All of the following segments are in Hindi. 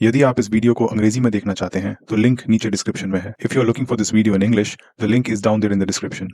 यदि आप इस वीडियो को अंग्रेजी में देखना चाहते हैं तो लिंक नीचे डिस्क्रिप्शन में है। If you are looking for this video in English, the link is down there in the description.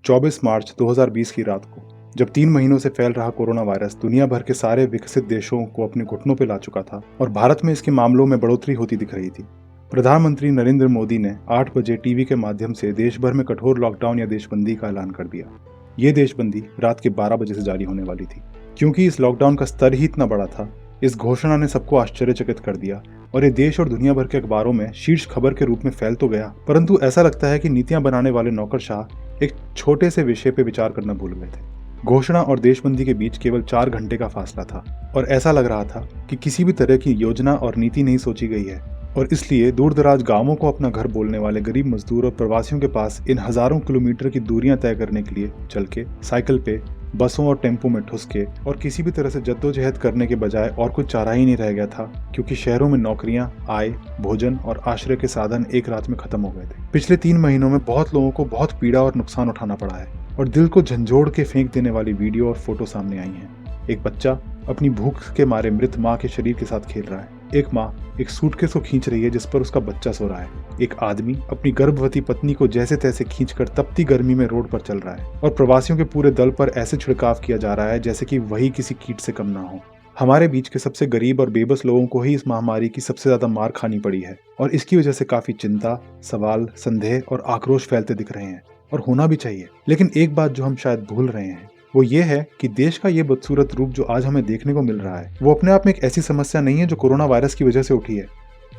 24 मार्च 2020 की रात को जब 3 महीनों से फैल रहा कोरोना वायरस दुनिया भर के सारे विकसित देशों को अपने घुटनों पर ला चुका था और भारत में इसके मामलों में बढ़ोतरी होती दिख रही थी, प्रधानमंत्री नरेंद्र मोदी ने 8 बजे टीवी के माध्यम से देश भर में कठोर लॉकडाउन या देशबंदी का ऐलान कर दिया। ये देशबंदी रात के 12 बजे से जारी होने वाली थी। क्योंकि इस लॉकडाउन का स्तर ही इतना बड़ा था, इस घोषणा ने सबको आश्चर्यचकित कर दिया और ये देश और दुनिया भर के अखबारों में शीर्ष खबर के रूप में फैल तो गया, परंतु ऐसा लगता है कि नीतियां बनाने वाले नौकरशाह एक छोटे से विषय पर विचार करना भूल गए थे। घोषणा और देशबंदी के बीच केवल 4 घंटे का फासला था और ऐसा लग रहा था कि किसी भी तरह की योजना और नीति नहीं सोची गई है और इसलिए दूर दराज गांवों को अपना घर बोलने वाले गरीब मजदूर और प्रवासियों के पास इन हजारों किलोमीटर की दूरियां तय करने के लिए चल के, साइकिल पे, बसों और टेम्पो में ठुस के और किसी भी तरह से जद्दोजहद करने के बजाय और कुछ चारा ही नहीं रह गया था, क्योंकि शहरों में नौकरियां, आय, भोजन और आश्रय के साधन एक रात में खत्म हो गए थे। पिछले 3 महीनों में बहुत लोगों को बहुत पीड़ा और नुकसान उठाना पड़ा है और दिल को झंझोड़ के फेंक देने वाली वीडियो और फोटो सामने आई हैं। एक बच्चा अपनी भूख के मारे मृत माँ के शरीर के साथ खेल रहा है। एक माँ एक सूटकेस को खींच रही है जिस पर उसका बच्चा सो रहा है। एक आदमी अपनी गर्भवती पत्नी को जैसे तैसे खींचकर तपती गर्मी में रोड पर चल रहा है और प्रवासियों के पूरे दल पर ऐसे छिड़काव किया जा रहा है जैसे कि वही किसी कीट से कम ना हो। हमारे बीच के सबसे गरीब और बेबस लोगों को ही इस महामारी की सबसे ज्यादा मार खानी पड़ी है और इसकी वजह से काफी चिंता, सवाल, संदेह और आक्रोश फैलते दिख रहे हैं और होना भी चाहिए। लेकिन एक बात जो हम शायद भूल रहे हैं वो ये है कि देश का ये बदसूरत रूप जो आज हमें देखने को मिल रहा है वो अपने आप में एक ऐसी समस्या नहीं है जो कोरोना वायरस की वजह से उठी है,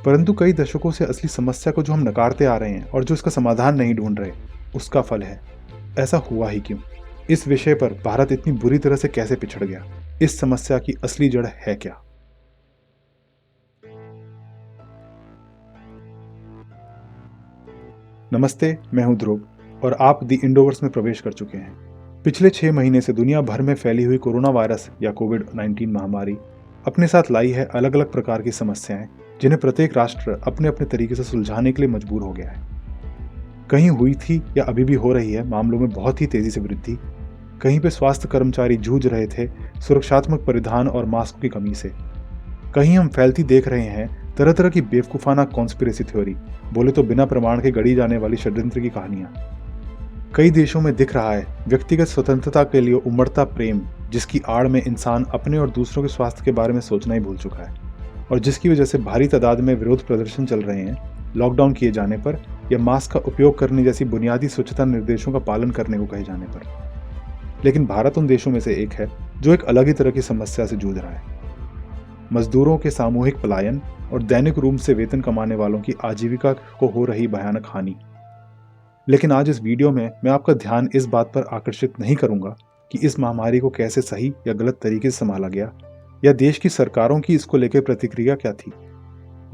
परंतु कई दशकों से असली समस्या को जो हम नकारते आ रहे हैं और जो इसका समाधान नहीं ढूंढ रहे, उसका फल है। ऐसा हुआ ही क्यों? इस विषय पर भारत इतनी बुरी तरह से कैसे पिछड़ गया? इस समस्या की असली जड़ है क्या? नमस्ते, मैं हूं ध्रुव और आप द इंडोवर्स में प्रवेश कर चुके हैं। पिछले 6 महीने से दुनिया भर में फैली हुई कोरोना वायरस या कोविड-19 महामारी अपने साथ लाई है अलग अलग प्रकार की समस्याएं, जिन्हें प्रत्येक राष्ट्र अपने अपने तरीके से सुलझाने के लिए मजबूर हो गया है। कहीं हुई थी या अभी भी हो रही है मामलों में बहुत ही तेजी से वृद्धि। कहीं पे स्वास्थ्य कर्मचारी जूझ रहे थे सुरक्षात्मक परिधान और मास्क की कमी से। कहीं हम फैलती देख रहे हैं तरह तरह की बेवकूफाना कॉन्स्पिरेसी थ्योरी, बोले तो बिना प्रमाण के गढ़ी जाने वाली षड्यंत्र की कहानियां। कई देशों में दिख रहा है व्यक्तिगत स्वतंत्रता के लिए उमड़ता प्रेम, जिसकी आड़ में इंसान अपने और दूसरों के स्वास्थ्य के बारे में सोचना ही भूल चुका है और जिसकी वजह से भारी तादाद में विरोध प्रदर्शन चल रहे हैं लॉकडाउन किए जाने पर या मास्क का उपयोग करने जैसी बुनियादी स्वच्छता निर्देशों का पालन करने को कहे जाने पर। लेकिन भारत उन देशों में से एक है जो एक अलग ही तरह की समस्या से जूझ रहा है। मजदूरों के सामूहिक पलायन और दैनिक रूप से वेतन कमाने वालों की आजीविका को हो रही भयानक हानि। लेकिन आज इस वीडियो में मैं आपका ध्यान इस बात पर आकर्षित नहीं करूंगा कि इस महामारी को कैसे सही या गलत तरीके से संभाला गया या देश की सरकारों की इसको लेकर प्रतिक्रिया क्या थी।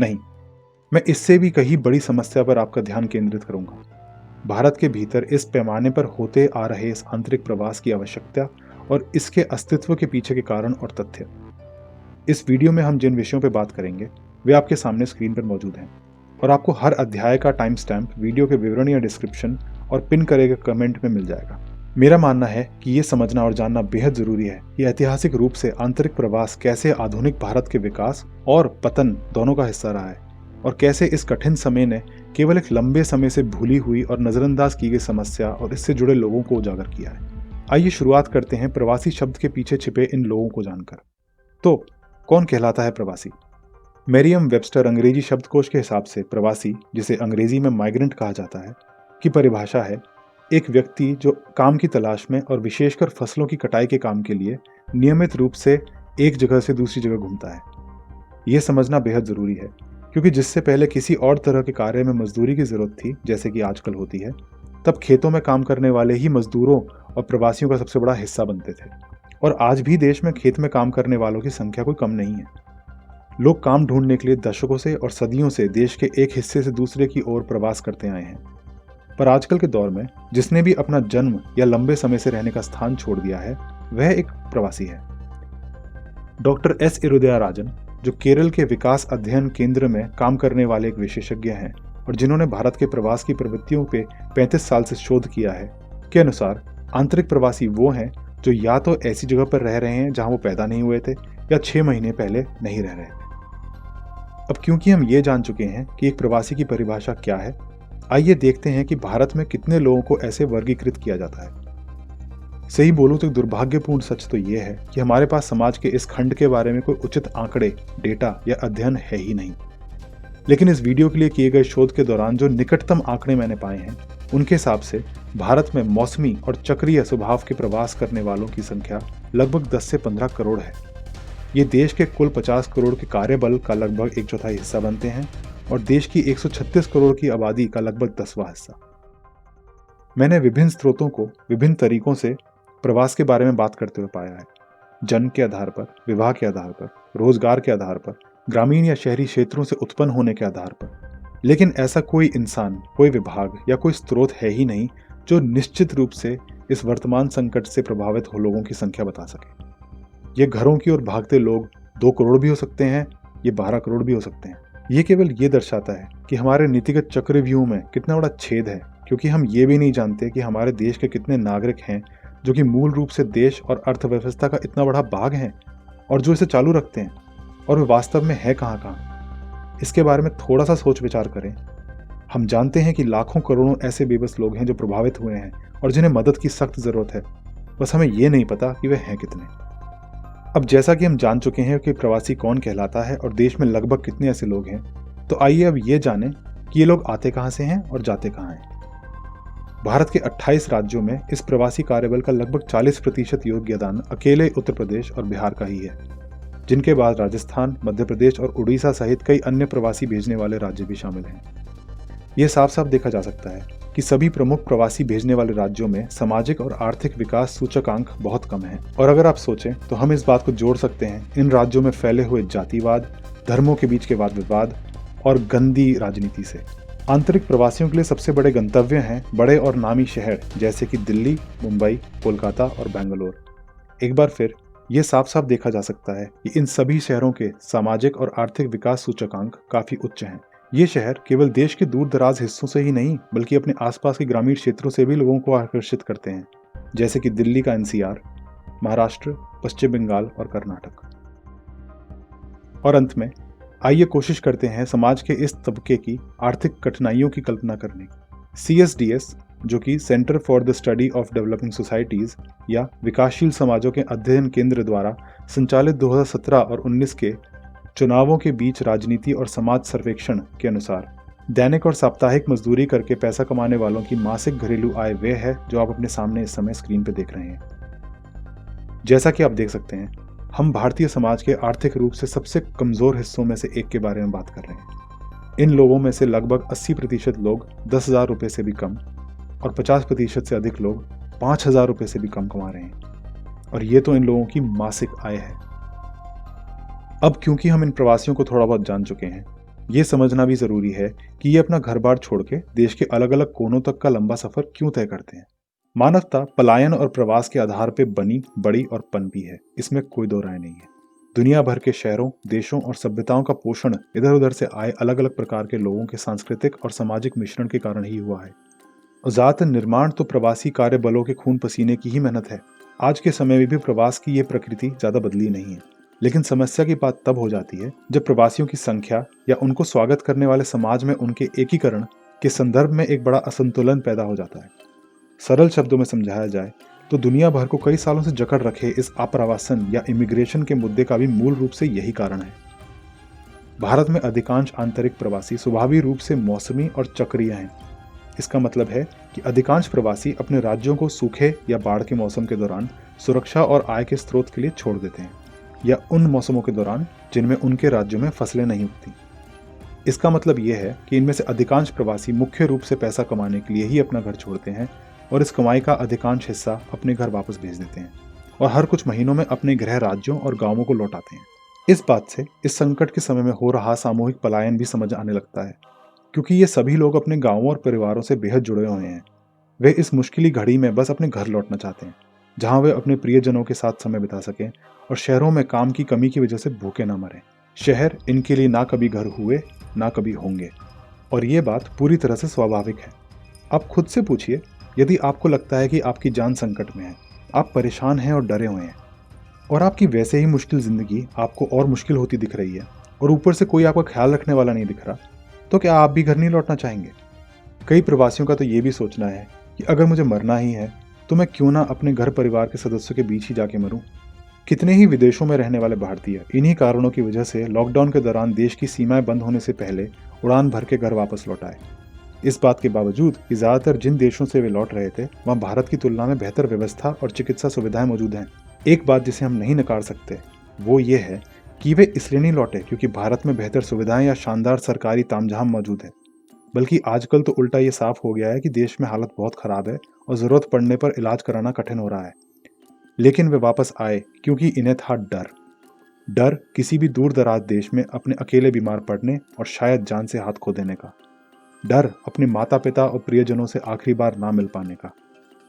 नहीं, मैं इससे भी कहीं बड़ी समस्या पर आपका ध्यान केंद्रित करूंगा। भारत के भीतर इस पैमाने पर होते आ रहे इस आंतरिक प्रवास की आवश्यकता और इसके अस्तित्व के पीछे के कारण और तथ्य। इस वीडियो में हम जिन विषयों पर बात करेंगे वे आपके सामने स्क्रीन पर मौजूद हैं और आपको हर अध्याय का टाइम स्टैम्प वीडियो के विवरण या डिस्क्रिप्शन और पिन करे गए कमेंट में मिल जाएगा। मेरा मानना है कि ये समझना और जानना बेहद जरूरी है कि ऐतिहासिक रूप से आंतरिक प्रवास कैसे आधुनिक भारत के विकास और पतन दोनों का हिस्सा रहा है और कैसे इस कठिन समय ने केवल एक लंबे समय से भूली हुई और नजरअंदाज की गई समस्या और इससे जुड़े लोगों को उजागर किया है। आइए शुरुआत करते हैं प्रवासी शब्द के पीछे छिपे इन लोगों को जानकर। तो कौन कहलाता है प्रवासी? मेरियम वेबस्टर अंग्रेजी शब्दकोश के हिसाब से प्रवासी, जिसे अंग्रेजी में माइग्रेंट कहा जाता है, की परिभाषा है एक व्यक्ति जो काम की तलाश में और विशेषकर फसलों की कटाई के काम के लिए नियमित रूप से एक जगह से दूसरी जगह घूमता है। यह समझना बेहद जरूरी है क्योंकि जिससे पहले किसी और तरह के कार्य में मजदूरी की जरूरत थी, जैसे कि आजकल होती है, तब खेतों में काम करने वाले ही मजदूरों और प्रवासियों का सबसे बड़ा हिस्सा बनते थे और आज भी देश में खेत में काम करने वालों की संख्या कोई कम नहीं है। लोग काम ढूंढने के लिए दशकों से और सदियों से देश के एक हिस्से से दूसरे की ओर प्रवास करते आए हैं, पर आजकल के दौर में जिसने भी अपना जन्म या लंबे समय से रहने का स्थान छोड़ दिया है वह एक प्रवासी है। डॉक्टर एस इरुदयाराजन, जो केरल के विकास अध्ययन केंद्र में काम करने वाले एक विशेषज्ञ हैं और जिन्होंने भारत के प्रवास की प्रवृत्तियों पे 35 साल से शोध किया है, के अनुसार आंतरिक प्रवासी वो हैं जो या तो ऐसी जगह पर रह रहे हैं जहां वो पैदा नहीं हुए थे या 6 महीने पहले नहीं रह रहे थे। अब क्योंकि हम ये जान चुके हैं कि एक प्रवासी की परिभाषा क्या है, आइए देखते हैं कि भारत में कितने लोगों को ऐसे वर्गीकृत किया जाता है। सही बोलूं तो एक दुर्भाग्यपूर्ण सच तो ये है कि हमारे पास समाज के इस खंड के बारे में कोई उचित आंकड़े, डेटा या अध्ययन है ही नहीं। लेकिन इस वीडियो के लिए किए गए शोध के दौरान जो निकटतम आंकड़े मैंने पाए हैं, उनके हिसाब से भारत में मौसमी और चक्रीय स्वभाव के प्रवास करने वालों की संख्या लगभग 10 से 15 करोड़ है। ये देश के कुल 50 करोड़ के कार्यबल का लगभग 1/4 हिस्सा बनते हैं और देश की 136 करोड़ की आबादी का लगभग 10वां हिस्सा। मैंने विभिन्न स्रोतों को विभिन्न तरीकों से प्रवास के बारे में बात करते हुए पाया है। जन्म के आधार पर, विवाह के आधार पर, रोजगार के आधार पर, ग्रामीण या शहरी क्षेत्रों से उत्पन्न होने के आधार पर। लेकिन ऐसा कोई इंसान, कोई विभाग या कोई स्रोत है ही नहीं जो निश्चित रूप से इस वर्तमान संकट से प्रभावित हो लोगों की संख्या बता सके। ये घरों की ओर भागते लोग 2 करोड़ भी हो सकते हैं, ये 12 करोड़ भी हो सकते हैं। ये केवल ये दर्शाता है कि हमारे नीतिगत चक्रव्यूह में कितना बड़ा छेद है, क्योंकि हम ये भी नहीं जानते कि हमारे देश के कितने नागरिक हैं जो कि मूल रूप से देश और अर्थव्यवस्था का इतना बड़ा भाग हैं और जो इसे चालू रखते हैं, और वे वास्तव में है कहाँ। इसके बारे में थोड़ा सा सोच विचार करें। हम जानते हैं कि लाखों करोड़ों ऐसे बेबस लोग हैं जो प्रभावित हुए हैं और जिन्हें मदद की सख्त जरूरत है, बस हमें ये नहीं पता कि वे हैं कितने। अब जैसा कि हम जान चुके हैं कि प्रवासी कौन कहलाता है और देश में लगभग कितने ऐसे लोग हैं, तो आइए अब ये जानें कि ये लोग आते कहाँ से हैं और जाते कहाँ हैं। भारत के 28 राज्यों में इस प्रवासी कार्यबल का लगभग 40% योगदान अकेले उत्तर प्रदेश और बिहार का ही है, जिनके बाद राजस्थान, मध्य प्रदेश और उड़ीसा सहित कई अन्य प्रवासी भेजने वाले राज्य भी शामिल हैं। यह साफ साफ देखा जा सकता है कि सभी प्रमुख प्रवासी भेजने वाले राज्यों में सामाजिक और आर्थिक विकास सूचकांक बहुत कम है। और अगर आप सोचें तो हम इस बात को जोड़ सकते हैं इन राज्यों में फैले हुए जातिवाद, धर्मों के बीच के वाद विवाद और गंदी राजनीति से। आंतरिक प्रवासियों के लिए सबसे बड़े गंतव्य हैं बड़े और नामी शहर जैसे कि दिल्ली, मुंबई, कोलकाता और बेंगलोर। एक बार फिर ये साफ साफ देखा जा सकता है कि इन सभी शहरों के सामाजिक और आर्थिक विकास सूचकांक काफी उच्च हैं। ये शहर केवल देश के दूर दराज हिस्सों से ही नहीं बल्कि अपने आसपास के ग्रामीण क्षेत्रों से भी लोगों को आकर्षित करते हैं, जैसे कि दिल्ली का एनसीआर, महाराष्ट्र, पश्चिम बंगाल और कर्नाटक। और अंत में आइए कोशिश करते हैं समाज के इस तबके की आर्थिक कठिनाइयों की कल्पना करने की। CSDS, जो कि centre for the study of developing societies या विकासशील समाजों के अध्ययन केंद्र द्वारा संचालित 2017 और 19 के चुनावों के बीच राजनीति और समाज सर्वेक्षण के अनुसार दैनिक और साप्ताहिक मजदूरी करके पैसा कमाने वालों की मासिक घरेलू आय वे है जो आप अपने सामने इस समय स्क्रीन पर देख रहे हैं। जैसा कि आप देख सकते हैं, हम भारतीय समाज के आर्थिक रूप से सबसे कमजोर हिस्सों में से एक के बारे में बात कर रहे हैं। इन लोगों में से लगभग 80% लोग 10,000 रुपये से भी कम और 50% से अधिक लोग 5,000 रुपये से भी कम कमा रहे हैं, और ये तो इन लोगों की मासिक आय है। अब क्योंकि हम इन प्रवासियों को थोड़ा बहुत जान चुके हैं, ये समझना भी जरूरी है कि ये अपना घर बार छोड़ के देश के अलग अलग कोनों तक का लंबा सफर क्यों तय करते हैं। मानवता पलायन और प्रवास के आधार पर बनी, बड़ी और पनपी है, इसमें कोई दो राय नहीं है। दुनिया भर के शहरों, देशों और सभ्यताओं का पोषण इधर उधर से आए अलग अलग प्रकार के लोगों के सांस्कृतिक और सामाजिक मिश्रण के कारण ही हुआ है। और ज्यादातर निर्माण तो प्रवासी कार्य बलों के खून पसीने की ही मेहनत है। आज के समय में भी प्रवास की ये प्रकृति ज्यादा बदली नहीं है, लेकिन समस्या की बात तब हो जाती है जब प्रवासियों की संख्या या उनको स्वागत करने वाले समाज में उनके एकीकरण के संदर्भ में एक बड़ा असंतुलन पैदा हो जाता है। सरल शब्दों में समझाया जाए तो दुनिया भर को कई सालों से जकड़ रखे इस आप्रवासन या इमिग्रेशन के मुद्दे का भी मूल रूप से यही कारण है। भारत में अधिकांश आंतरिक प्रवासी स्वाभाविक रूप से मौसमी और चक्रीय हैं। इसका मतलब है कि अधिकांश प्रवासी अपने राज्यों को सूखे या बाढ़ के मौसम के दौरान सुरक्षा और आय के स्रोत के लिए छोड़ देते हैं, या उन मौसमों के दौरान जिनमें उनके राज्यों में फसलें नहीं उगती। इसका मतलब यह है कि इनमें से अधिकांश प्रवासी मुख्य रूप से पैसा कमाने के लिए ही अपना घर छोड़ते हैं और इस कमाई का अधिकांश हिस्सा अपने घर वापस भेज देते हैं और हर कुछ महीनों में अपने गृह राज्यों और गांवों को लौटाते हैं। इस बात से इस संकट के समय में हो रहा सामूहिक पलायन भी समझ आने लगता है, क्योंकि ये सभी लोग अपने गांवों और परिवारों से बेहद जुड़े हुए हैं। वे इस मुश्किल घड़ी में बस अपने घर लौटना चाहते हैं, जहां वे अपने प्रियजनों के साथ समय बिता सकें और शहरों में काम की कमी की वजह से भूखे ना मरें। शहर इनके लिए ना कभी घर हुए ना कभी होंगे, और ये बात पूरी तरह से स्वाभाविक है। आप खुद से पूछिए, यदि आपको लगता है कि आपकी जान संकट में है, आप परेशान हैं और डरे हुए हैं, और आपकी वैसे ही मुश्किल ज़िंदगी आपको और मुश्किल होती दिख रही है और ऊपर से कोई आपका ख्याल रखने वाला नहीं दिख रहा, तो क्या आप भी घर नहीं लौटना चाहेंगे? कई प्रवासियों का तो ये भी सोचना है कि अगर मुझे मरना ही है तो मैं क्यों ना अपने घर परिवार के सदस्यों के बीच ही जाके मरूं। कितने ही विदेशों में रहने वाले भारतीय इन्हीं कारणों की वजह से लॉकडाउन के दौरान देश की सीमाएं बंद होने से पहले उड़ान भर के घर वापस लौट आए। इस बात के बावजूद कि ज्यादातर जिन देशों से वे लौट रहे थे वहां भारत की तुलना में बेहतर व्यवस्था और चिकित्सा सुविधाएं मौजूद हैं। एक बात जिसे हम नहीं नकार सकते वो ये है कि वे इसलिए नहीं लौटे क्योंकि भारत में बेहतर सुविधाएं या शानदार सरकारी तामझाम मौजूद है, बल्कि आजकल तो उल्टा ये साफ हो गया है कि देश में हालत बहुत खराब है और जरूरत पड़ने पर इलाज कराना कठिन हो रहा है। लेकिन वे वापस आए क्योंकि इन्हें था डर। डर किसी भी दूर दराज देश में अपने अकेले बीमार पड़ने और शायद जान से हाथ खो देने का। डर अपने माता पिता और प्रियजनों से आखिरी बार ना मिल पाने का।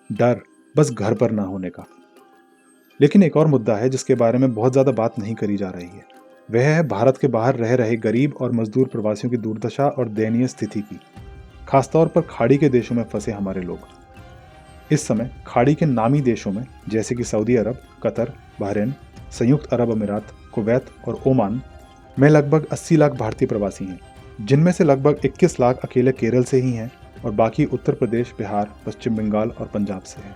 डर बस घर पर ना होने का। लेकिन एक और मुद्दा है जिसके बारे में बहुत ज्यादा बात नहीं करी जा रही है। वह है भारत के बाहर रह रहे गरीब और मजदूर प्रवासियों की दुर्दशा और दयनीय स्थिति की, खासतौर पर खाड़ी के देशों में फंसे हमारे लोग। इस समय खाड़ी के नामी देशों में जैसे कि सऊदी अरब, कतर, बहरीन, संयुक्त अरब अमीरात, कुवैत और ओमान में लगभग 80 लाख भारतीय प्रवासी हैं, जिनमें से लगभग 21 लाख अकेले केरल से ही हैं और बाकी उत्तर प्रदेश, बिहार, पश्चिम बंगाल और पंजाब से हैं।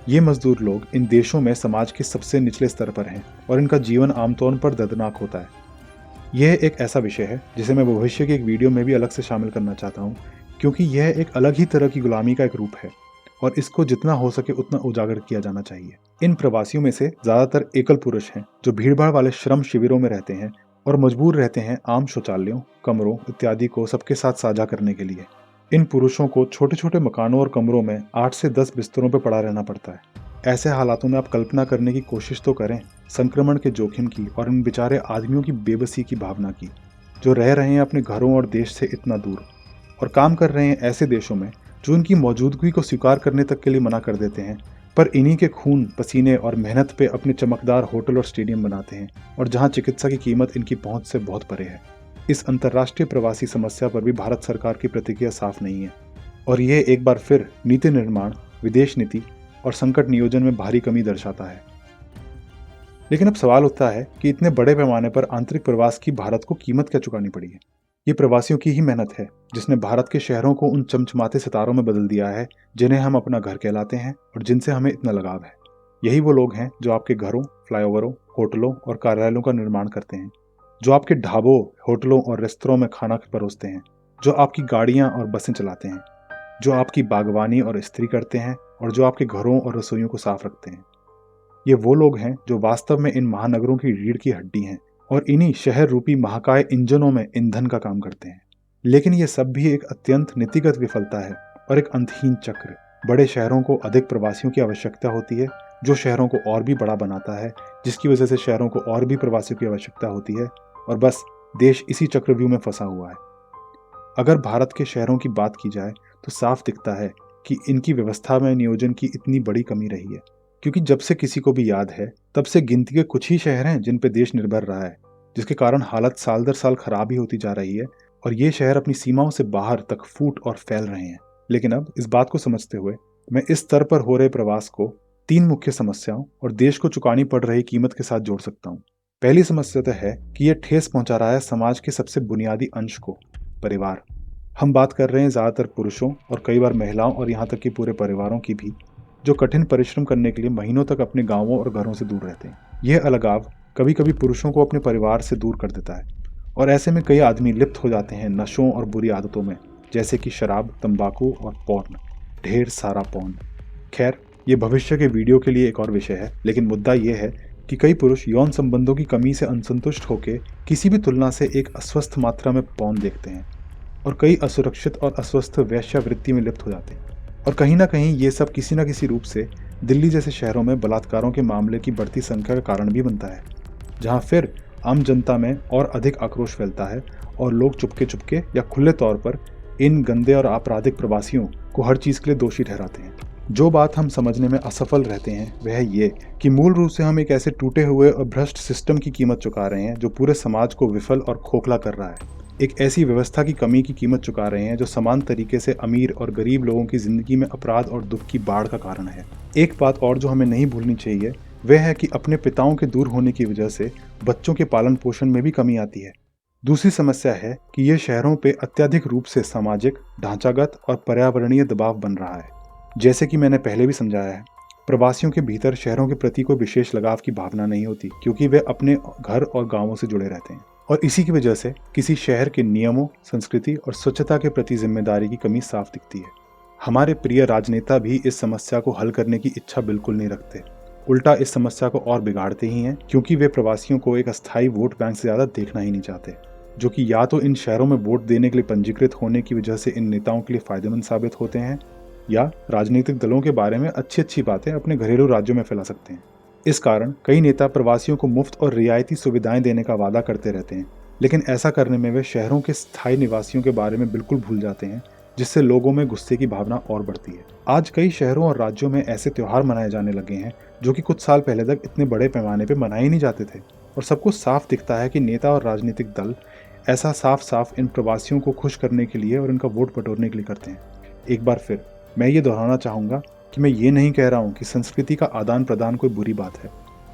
ये मजदूर लोग इन देशों में समाज के सबसे निचले स्तर पर हैं और इनका जीवन आमतौर पर दर्दनाक होता है। यह एक ऐसा विषय है जिसे मैं भविष्य की एक वीडियो में भी अलग से शामिल करना चाहता हूँ, क्योंकि यह एक अलग ही तरह की गुलामी का एक रूप है और इसको जितना हो सके उतना उजागर किया जाना चाहिए। इन प्रवासियों में से ज्यादातर एकल पुरुष हैं जो भीड़भाड़ वाले श्रम शिविरों में रहते हैं और मजबूर रहते हैं आम शौचालयों, कमरों इत्यादि को सबके साथ साझा करने के लिए। इन पुरुषों को छोटे छोटे मकानों और कमरों में 8 से 10 बिस्तरों पर पड़ा रहना पड़ता है। ऐसे हालातों में आप कल्पना करने की कोशिश तो करें संक्रमण के जोखिम की और इन बेचारे आदमियों की बेबसी की भावना की, जो रह रहे हैं अपने घरों और देश से इतना दूर और काम कर रहे हैं ऐसे देशों में जो इनकी मौजूदगी को स्वीकार करने तक के लिए मना कर देते हैं, पर इन्हीं के खून, पसीने और मेहनत पे अपने चमकदार होटल और स्टेडियम बनाते हैं और जहां चिकित्सा की कीमत इनकी पहुंच से बहुत परे है। इस अंतर्राष्ट्रीय प्रवासी समस्या पर भी भारत सरकार की प्रतिक्रिया साफ नहीं है और ये एक बार फिर नीति निर्माण, विदेश नीति और संकट नियोजन में भारी कमी दर्शाता है। लेकिन अब सवाल उठता है कि इतने बड़े पैमाने पर आंतरिक प्रवास की भारत को कीमत क्या चुकानी पड़ी है। ये प्रवासियों की ही मेहनत है जिसने भारत के शहरों को उन चमचमाते सितारों में बदल दिया है जिन्हें हम अपना घर कहलाते हैं और जिनसे हमें इतना लगाव है। यही वो लोग हैं जो आपके घरों, फ्लाईओवरों, होटलों और कार्यालयों का निर्माण करते हैं, जो आपके ढाबों, होटलों और रेस्तरों में खाना परोसते हैं, जो आपकी गाड़ियां और बसें चलाते हैं, जो आपकी बागवानी और इस्त्री करते हैं और जो आपके घरों और रसोइयों को साफ रखते हैं। ये वो लोग हैं जो वास्तव में इन महानगरों की रीढ़ की हड्डी हैं और इन्हीं शहर रूपी महाकाय इंजनों में ईंधन का काम करते हैं। लेकिन ये सब भी एक अत्यंत नीतिगत विफलता है और एक अंतहीन चक्र। बड़े शहरों को अधिक प्रवासियों की आवश्यकता होती है, जो शहरों को और भी बड़ा बनाता है, जिसकी वजह से शहरों को और भी प्रवासियों की आवश्यकता होती है और बस देश इसी चक्रव्यूह में फंसा हुआ है। अगर भारत के शहरों की बात की जाए तो साफ दिखता है कि इनकी व्यवस्था में नियोजन की इतनी बड़ी कमी रही है, क्योंकि जब से किसी को भी याद है तब से गिनती के कुछ ही शहर हैं जिन पे देश निर्भर रहा है, जिसके कारण हालत साल दर साल खराब ही होती जा रही है और ये शहर अपनी सीमाओं से बाहर तक फूट और फैल रहे हैं। लेकिन अब इस बात को समझते हुए मैं इस स्तर पर हो रहे प्रवास को 3 मुख्य समस्याओं और देश को चुकानी पड़ रही कीमत के साथ जोड़ सकता हूँ। पहली समस्या तो है कि यह ठेस पहुंचा रहा है समाज के सबसे बुनियादी अंश को, परिवार। हम बात कर रहे हैं ज्यादातर पुरुषों और कई बार महिलाओं और यहाँ तक कि पूरे परिवारों की भी, जो कठिन परिश्रम करने के लिए महीनों तक अपने गांवों और घरों से दूर रहते हैं। यह अलगाव कभी कभी पुरुषों को अपने परिवार से दूर कर देता है और ऐसे में कई आदमी लिप्त हो जाते हैं नशों और बुरी आदतों में, जैसे कि शराब, तंबाकू और पॉर्न, ढेर सारा पॉर्न। खैर, ये भविष्य के वीडियो के लिए एक और विषय है, लेकिन मुद्दा यह है कि कई पुरुष यौन संबंधों की कमी से असंतुष्ट होकर किसी भी तुलना से एक अस्वस्थ मात्रा में पॉर्न देखते हैं और कई असुरक्षित और अस्वस्थ वेश्यावृत्ति में लिप्त हो जाते हैं। और कहीं ना कहीं ये सब किसी न किसी रूप से दिल्ली जैसे शहरों में बलात्कारों के मामले की बढ़ती संख्या का कारण भी बनता है, जहां फिर आम जनता में और अधिक आक्रोश फैलता है और लोग चुपके चुपके या खुले तौर पर इन गंदे और आपराधिक प्रवासियों को हर चीज़ के लिए दोषी ठहराते हैं। जो बात हम समझने में असफल रहते हैं वह ये कि मूल रूप से हम एक ऐसे टूटे हुए और भ्रष्ट सिस्टम की कीमत चुका रहे हैं जो पूरे समाज को विफल और खोखला कर रहा है। एक ऐसी व्यवस्था की कमी की कीमत चुका रहे हैं जो समान तरीके से अमीर और गरीब लोगों की जिंदगी में अपराध और दुख की बाढ़ का कारण है। एक बात और जो हमें नहीं भूलनी चाहिए वह है कि अपने पिताओं के दूर होने की वजह से बच्चों के पालन पोषण में भी कमी आती है। दूसरी समस्या है कि यह शहरों पे अत्यधिक रूप से सामाजिक, ढांचागत और पर्यावरणीय दबाव बन रहा है। जैसे कि मैंने पहले भी समझाया है, प्रवासियों के भीतर शहरों के प्रति कोई विशेष लगाव की भावना नहीं होती, क्योंकि वे अपने घर और गांवों से जुड़े रहते हैं। और इसी की वजह से किसी शहर के नियमों, संस्कृति और स्वच्छता के प्रति जिम्मेदारी की कमी साफ दिखती है। हमारे प्रिय राजनेता भी इस समस्या को हल करने की इच्छा बिल्कुल नहीं रखते, उल्टा इस समस्या को और बिगाड़ते ही हैं, क्योंकि वे प्रवासियों को एक अस्थायी वोट बैंक से ज्यादा देखना ही नहीं चाहते, जो कि या तो इन शहरों में वोट देने के लिए पंजीकृत होने की वजह से इन नेताओं के लिए फायदेमंद साबित होते हैं, या राजनीतिक दलों के बारे में अच्छी अच्छी बातें अपने घरेलू राज्यों में फैला सकते हैं। इस कारण कई नेता प्रवासियों को मुफ्त और रियायती सुविधाएं देने का वादा करते रहते हैं, लेकिन ऐसा करने में वे शहरों के स्थायी निवासियों के बारे में बिल्कुल भूल जाते हैं, जिससे लोगों में गुस्से की भावना और बढ़ती है। आज कई शहरों और राज्यों में ऐसे त्योहार मनाए जाने लगे हैं जो कि कुछ साल पहले तक इतने बड़े पैमाने पर मनाए ही नहीं जाते थे, और सबको साफ दिखता है कि नेता और राजनीतिक दल ऐसा साफ साफ इन प्रवासियों को खुश करने के लिए और इनका वोट बटोरने के लिए करते हैं। एक बार फिर मैं ये दोहराना चाहूँगा कि मैं ये नहीं कह रहा हूँ कि संस्कृति का आदान प्रदान कोई बुरी बात है,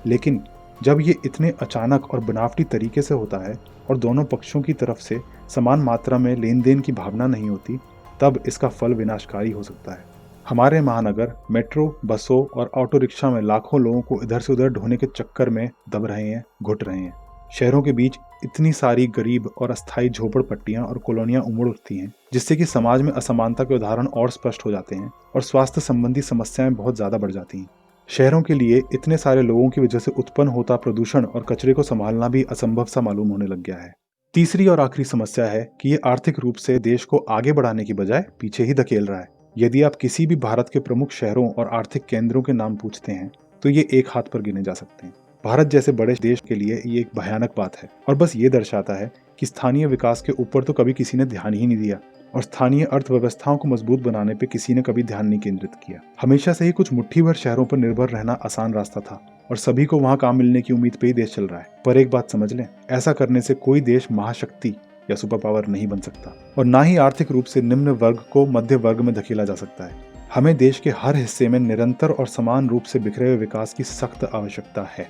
लेकिन जब ये इतने अचानक और बनावटी तरीके से होता है और दोनों पक्षों की तरफ से समान मात्रा में लेन देन की भावना नहीं होती, तब इसका फल विनाशकारी हो सकता है। हमारे महानगर मेट्रो, बसों और ऑटो रिक्शा में लाखों लोगों को इधर से उधर ढोने के चक्कर में दब रहे हैं, घुट रहे हैं। शहरों के बीच इतनी सारी गरीब और अस्थायी झोपड़पट्टियां और कॉलोनियां उमड़ उठती हैं, जिससे कि समाज में असमानता के उदाहरण और स्पष्ट हो जाते हैं और स्वास्थ्य संबंधी समस्याएं बहुत ज्यादा बढ़ जाती हैं। शहरों के लिए इतने सारे लोगों की वजह से उत्पन्न होता प्रदूषण और कचरे को संभालना भी असंभव सा मालूम होने लग गया है। तीसरी और आखिरी समस्या है कि ये आर्थिक रूप से देश को आगे बढ़ाने की बजाय पीछे ही धकेल रहा है। यदि आप किसी भी भारत के प्रमुख शहरों और आर्थिक केंद्रों के नाम पूछते हैं तो ये एक हाथ पर गिने जा सकते हैं। भारत जैसे बड़े देश के लिए ये एक भयानक बात है, और बस ये दर्शाता है कि स्थानीय विकास के ऊपर तो कभी किसी ने ध्यान ही नहीं दिया, और स्थानीय अर्थव्यवस्थाओं को मजबूत बनाने पे किसी ने कभी ध्यान नहीं केंद्रित किया। हमेशा से ही कुछ मुट्ठी भर शहरों पर निर्भर रहना आसान रास्ता था, और सभी को वहां काम मिलने की उम्मीद पे ही देश चल रहा है। पर एक बात समझ लें, ऐसा करने से कोई देश महाशक्ति या सुपर पावर नहीं बन सकता, और ना ही आर्थिक रूप से निम्न वर्ग को मध्य वर्ग में धकेला जा सकता है। हमें देश के हर हिस्से में निरंतर और समान रूप से बिखरे हुए विकास की सख्त आवश्यकता है।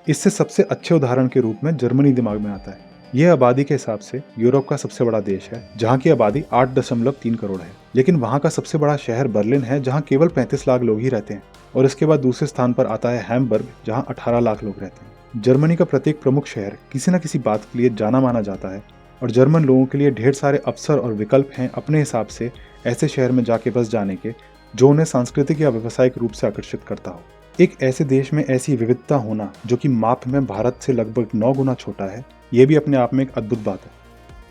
इससे सबसे अच्छे उदाहरण के रूप में जर्मनी दिमाग में आता है। यह आबादी के हिसाब से यूरोप का सबसे बड़ा देश है, जहाँ की आबादी 8.3 करोड़ है, लेकिन वहाँ का सबसे बड़ा शहर बर्लिन है, जहाँ केवल 35 लाख लोग ही रहते हैं, और इसके बाद दूसरे स्थान पर आता है हैम्बर्ग, जहाँ 18 लाख लोग रहते हैं। जर्मनी का प्रत्येक प्रमुख शहर किसी न किसी बात के लिए जाना माना जाता है, और जर्मन लोगों के लिए ढेर सारे अवसर और विकल्प हैं अपने हिसाब से ऐसे शहर में जाके बस जाने के, जो उन्हें सांस्कृतिक या व्यावसायिक रूप से आकर्षित करता हो। एक ऐसे देश में ऐसी विविधता होना जो कि माप में भारत से लगभग 9 गुना छोटा है, ये भी अपने आप में एक अद्भुत बात है।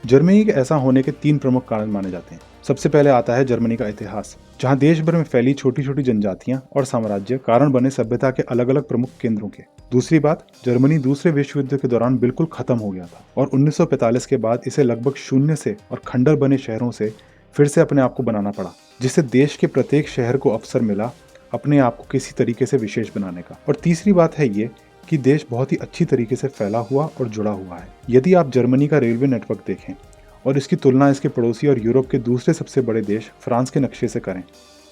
जर्मनी के ऐसा होने के 3 प्रमुख कारण माने जाते हैं। सबसे पहले आता है जर्मनी का इतिहास, जहाँ देश भर में फैली छोटी छोटी जनजातियां और साम्राज्य कारण बने सभ्यता के अलग अलग प्रमुख केंद्रों के। दूसरी बात, जर्मनी दूसरे विश्व युद्ध के दौरान बिल्कुल खत्म हो गया था, और 1945 के बाद इसे लगभग शून्य से और खंडर बने शहरों से फिर से अपने आप को बनाना पड़ा, जिससे देश के प्रत्येक शहर को अवसर मिला अपने आप को किसी तरीके से विशेष बनाने का। और तीसरी बात है ये कि देश बहुत ही अच्छी तरीके से फैला हुआ और जुड़ा हुआ है। यदि आप जर्मनी का रेलवे नेटवर्क देखें और इसकी तुलना इसके पड़ोसी और यूरोप के दूसरे सबसे बड़े देश फ्रांस के नक्शे से करें,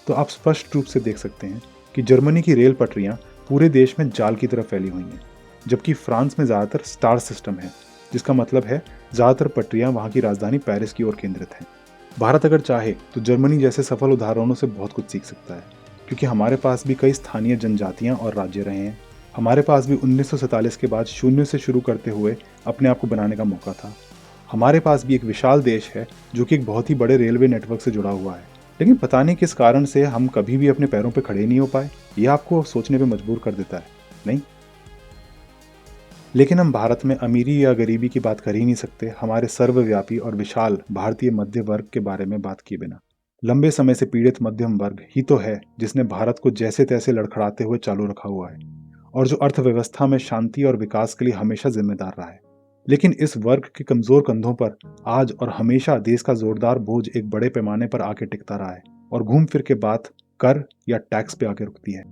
तो आप स्पष्ट रूप से देख सकते हैं कि जर्मनी की रेल पटरियां पूरे देश में जाल की तरह फैली हुई हैं, जबकि फ्रांस में ज़्यादातर स्टार सिस्टम है, जिसका मतलब है ज़्यादातर पटरियां वहाँ की राजधानी पेरिस की ओर केंद्रित हैं। भारत अगर चाहे तो जर्मनी जैसे सफल उदाहरणों से बहुत कुछ सीख सकता है, क्योंकि हमारे पास भी कई स्थानीय जनजातियां और राज्य रहे हैं। हमारे पास भी 1947 के बाद शून्य से शुरू करते हुए अपने आप को बनाने का मौका था। हमारे पास भी एक विशाल देश है जो कि एक बहुत ही बड़े रेलवे नेटवर्क से जुड़ा हुआ है, लेकिन पता नहीं किस कारण से हम कभी भी अपने पैरों पर खड़े नहीं हो पाए। यह आपको सोचने पर मजबूर कर देता है, नहीं? लेकिन हम भारत में अमीरी या गरीबी की बात कर ही नहीं सकते हमारे सर्वव्यापी और विशाल भारतीय मध्य वर्ग के बारे में बात किए बिना। लंबे समय से पीड़ित मध्यम वर्ग ही तो है जिसने भारत को जैसे तैसे लड़खड़ाते हुए चालू रखा हुआ है, और जो अर्थव्यवस्था में शांति और विकास के लिए हमेशा जिम्मेदार रहा है। लेकिन इस वर्ग के कमजोर कंधों पर आज और हमेशा देश का जोरदार बोझ एक बड़े पैमाने पर आके टिकता रहा है, और घूम फिर के बात कर या टैक्स पे आके रुकती है।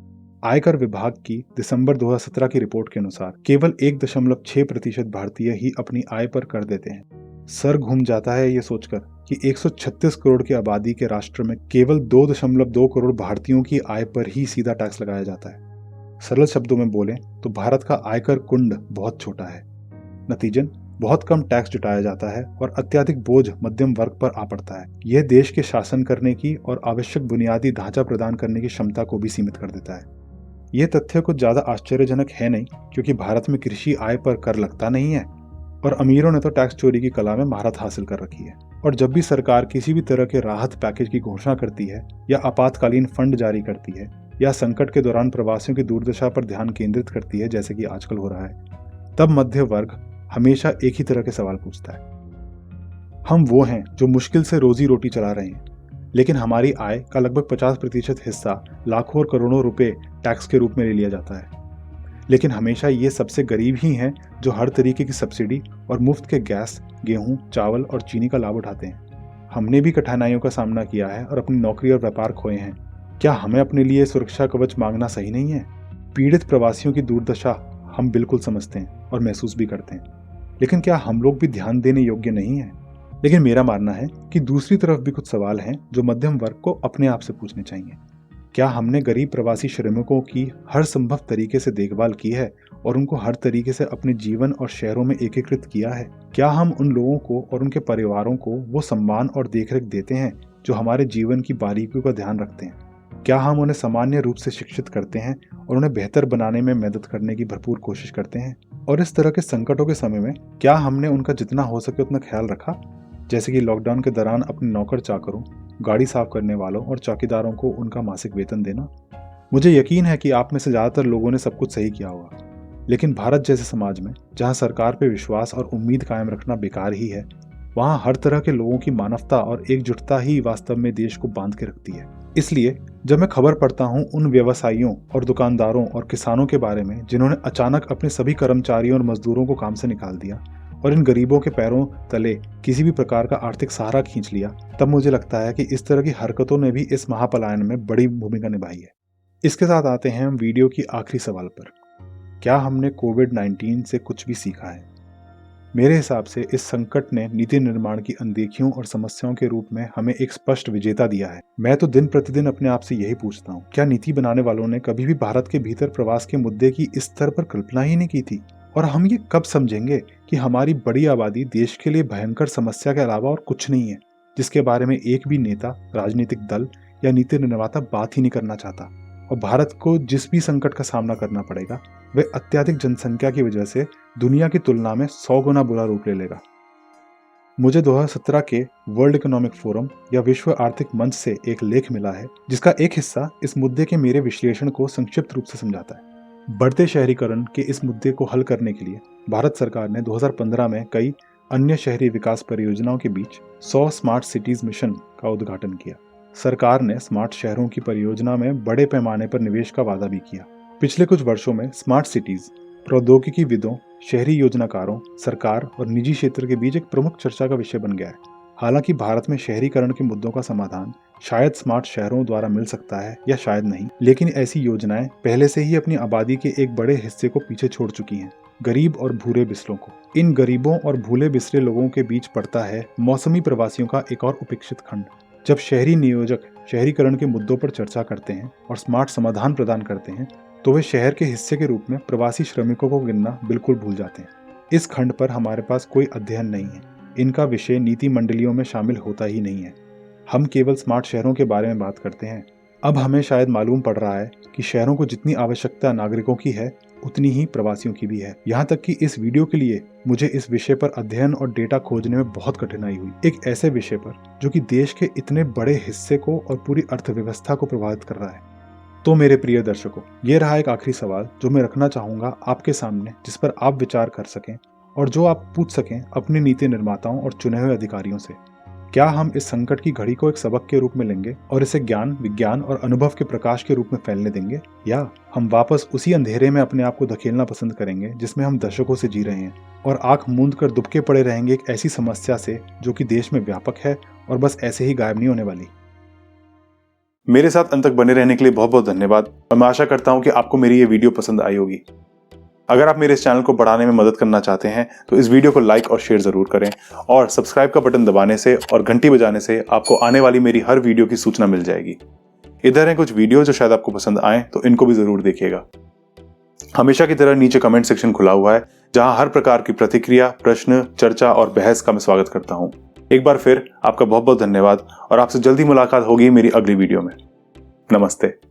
आयकर विभाग की दिसंबर 2017 की रिपोर्ट के अनुसार केवल 1.6% भारतीय ही अपनी आय पर कर देते हैं। सर घूम जाता है ये सोचकर कि 136 करोड़ की आबादी के राष्ट्र में केवल 2.2 करोड़ भारतीयों की आय पर ही सीधा टैक्स लगाया जाता है। सरल शब्दों में बोलें तो भारत का आयकर कुंड बहुत छोटा है। नतीजन बहुत कम टैक्स जुटाया जाता है और अत्यधिक बोझ मध्यम वर्ग पर आ पड़ता है। यह देश के शासन करने की और आवश्यक बुनियादी ढांचा प्रदान करने की क्षमता को भी सीमित कर देता है। यह तथ्य कुछ ज्यादा आश्चर्यजनक है नहीं, क्योंकि भारत में कृषि आय पर कर लगता नहीं है और अमीरों ने तो टैक्स चोरी की कला में महारत हासिल कर रखी है। और जब भी सरकार किसी भी तरह के राहत पैकेज की घोषणा करती है या आपातकालीन फंड जारी करती है या संकट के दौरान प्रवासियों की दुर्दशा पर ध्यान केंद्रित करती है, जैसे कि आजकल हो रहा है, तब मध्य वर्ग हमेशा एक ही तरह के सवाल पूछता है। हम वो हैं जो मुश्किल से रोजी रोटी चला रहे हैं, लेकिन हमारी आय का लगभग 50% हिस्सा लाखों और करोड़ों रुपए टैक्स के रूप में ले लिया जाता है। लेकिन हमेशा ये सबसे गरीब ही हैं जो हर तरीके की सब्सिडी और मुफ्त के गैस, गेहूं, चावल और चीनी का लाभ उठाते हैं। हमने भी कठिनाइयों का सामना किया है और अपनी नौकरी और व्यापार खोए हैं। क्या हमें अपने लिए सुरक्षा कवच मांगना सही नहीं है? पीड़ित प्रवासियों की दुर्दशा हम बिल्कुल समझते हैं और महसूस भी करते हैं, लेकिन क्या हम लोग भी ध्यान देने योग्य नहीं हैं? लेकिन मेरा मानना है कि दूसरी तरफ भी कुछ सवाल हैं जो मध्यम वर्ग को अपने आप से पूछने चाहिए। क्या हमने गरीब प्रवासी श्रमिकों की हर संभव तरीके से देखभाल की है और उनको हर तरीके से अपने जीवन और शहरों में एकीकृत किया है? क्या हम उन लोगों को और उनके परिवारों को वो सम्मान और देखरेख देते हैं जो हमारे जीवन की बारीकियों का ध्यान रखते हैं? क्या हम उन्हें सामान्य रूप से शिक्षित करते हैं और उन्हें बेहतर बनाने में मदद करने की भरपूर कोशिश करते हैं? और इस तरह के संकटों के समय में क्या हमने उनका जितना हो सके उतना ख्याल रखा? जैसे कि लॉकडाउन के दौरान अपने नौकर चाकरों, गाड़ी साफ करने वालों और चौकीदारों को उनका मासिक वेतन देना। मुझे यकीन है कि आप में से ज्यादातर लोगों ने सब कुछ सही किया होगा, लेकिन भारत जैसे समाज में जहां सरकार पे विश्वास और उम्मीद कायम रखना बेकार ही है, वहां हर तरह के लोगों की मानवता और एकजुटता ही वास्तव में देश को बांध के रखती है। इसलिए जब मैं खबर पढ़ता हूं उन व्यवसायियों और दुकानदारों और किसानों के बारे में जिन्होंने अचानक अपने सभी कर्मचारियों और मजदूरों को काम से निकाल दिया और इन गरीबों के पैरों तले किसी भी प्रकार का आर्थिक सहारा खींच लिया, तब मुझे लगता है कि इस तरह की हरकतों ने भी इस महापलायन में बड़ी भूमिका निभाई है। इसके साथ आते हैं हम वीडियो की आखिरी सवाल पर। क्या हमने कोविड-19 से कुछ भी सीखा है? मेरे हिसाब से इस संकट ने नीति निर्माण की अनदेखियों और समस्याओं के रूप में हमें एक स्पष्ट विजेता दिया है। मैं तो दिन प्रतिदिन अपने आप से यही पूछता हूँ, क्या नीति बनाने वालों ने कभी भी भारत के भीतर प्रवास के मुद्दे की इस स्तर पर कल्पना ही नहीं की थी? और हम ये कब समझेंगे कि हमारी बड़ी आबादी देश के लिए भयंकर समस्या के अलावा और कुछ नहीं है, जिसके बारे में एक भी नेता, राजनीतिक दल या नीति निर्माता बात ही नहीं करना चाहता। और भारत को जिस भी संकट का सामना करना पड़ेगा वह अत्यधिक जनसंख्या की वजह से दुनिया की तुलना में 100 गुना बुरा रूप ले लेगा। मुझे 2017 के वर्ल्ड इकोनॉमिक फोरम या विश्व आर्थिक मंच से एक लेख मिला है जिसका एक हिस्सा इस मुद्दे के मेरे विश्लेषण को संक्षिप्त रूप से समझाता है। बढ़ते शहरीकरण के इस मुद्दे को हल करने के लिए भारत सरकार ने 2015 में कई अन्य शहरी विकास परियोजनाओं के बीच 100 स्मार्ट सिटीज मिशन का उद्घाटन किया। सरकार ने स्मार्ट शहरों की परियोजना में बड़े पैमाने पर निवेश का वादा भी किया। पिछले कुछ वर्षों में स्मार्ट सिटीज प्रौद्योगिकीविदों, शहरी योजनाकारों, सरकार और निजी क्षेत्र के बीच एक प्रमुख चर्चा का विषय बन गया है। हालांकि भारत में शहरीकरण के मुद्दों का समाधान शायद स्मार्ट शहरों द्वारा मिल सकता है या शायद नहीं, लेकिन ऐसी योजनाएं पहले से ही अपनी आबादी के एक बड़े हिस्से को पीछे छोड़ चुकी हैं, गरीब और भूरे बिस्रों को। इन गरीबों और भूले बिसरे लोगों के बीच पड़ता है मौसमी प्रवासियों का एक और उपेक्षित खंड। जब शहरी नियोजक शहरीकरण के मुद्दों पर चर्चा करते हैं और स्मार्ट समाधान प्रदान करते हैं, तो वे शहर के हिस्से के रूप में प्रवासी श्रमिकों को गिनना बिल्कुल भूल जाते हैं। इस खंड पर हमारे पास कोई अध्ययन नहीं है, इनका विषय नीति मंडलियों में शामिल होता ही नहीं है। हम केवल स्मार्ट शहरों के बारे में बात करते हैं। अब हमें शायद मालूम पड़ रहा है कि शहरों को जितनी आवश्यकता नागरिकों की है उतनी ही प्रवासियों की भी है। यहाँ तक कि इस वीडियो के लिए मुझे इस विषय पर अध्ययन और डेटा खोजने में बहुत कठिनाई हुई, एक ऐसे विषय पर जो कि देश के इतने बड़े हिस्से को और पूरी अर्थव्यवस्था को प्रभावित कर रहा है। तो मेरे प्रिय दर्शकों, ये रहा एक आखिरी सवाल जो मैं रखना चाहूंगा आपके सामने, जिस पर आप विचार कर सकें और जो आप पूछ सकें अपने नीति निर्माताओं और चुने हुए अधिकारियों से। क्या हम इस संकट की घड़ी को एक सबक के रूप में लेंगे और इसे ज्ञान, विज्ञान और अनुभव के प्रकाश के रूप में फैलने देंगे, या हम वापस उसी अंधेरे में अपने आप को धकेलना पसंद करेंगे जिसमें हम दशकों से जी रहे हैं और आंख मूंद कर दुबके पड़े रहेंगे एक ऐसी समस्या से जो कि देश में व्यापक है और बस ऐसे ही गायब नहीं होने वाली। मेरे साथ अंत तक बने रहने के लिए बहुत बहुत धन्यवाद और मैं आशा करता हूँ कि आपको मेरी ये वीडियो पसंद आई होगी। अगर आप मेरे इस चैनल को बढ़ाने में मदद करना चाहते हैं तो इस वीडियो को लाइक और शेयर जरूर करें और सब्सक्राइब का बटन दबाने से और घंटी बजाने से आपको आने वाली मेरी हर वीडियो की सूचना मिल जाएगी। इधर हैं कुछ वीडियो जो शायद आपको पसंद आए, तो इनको भी जरूर देखिएगा। हमेशा की तरह नीचे कमेंट सेक्शन खुला हुआ है, जहां हर प्रकार की प्रतिक्रिया, प्रश्न, चर्चा और बहस का मैं स्वागत करता हूं। एक बार फिर आपका बहुत बहुत धन्यवाद और आपसे जल्दी मुलाकात होगी मेरी अगली वीडियो में। नमस्ते।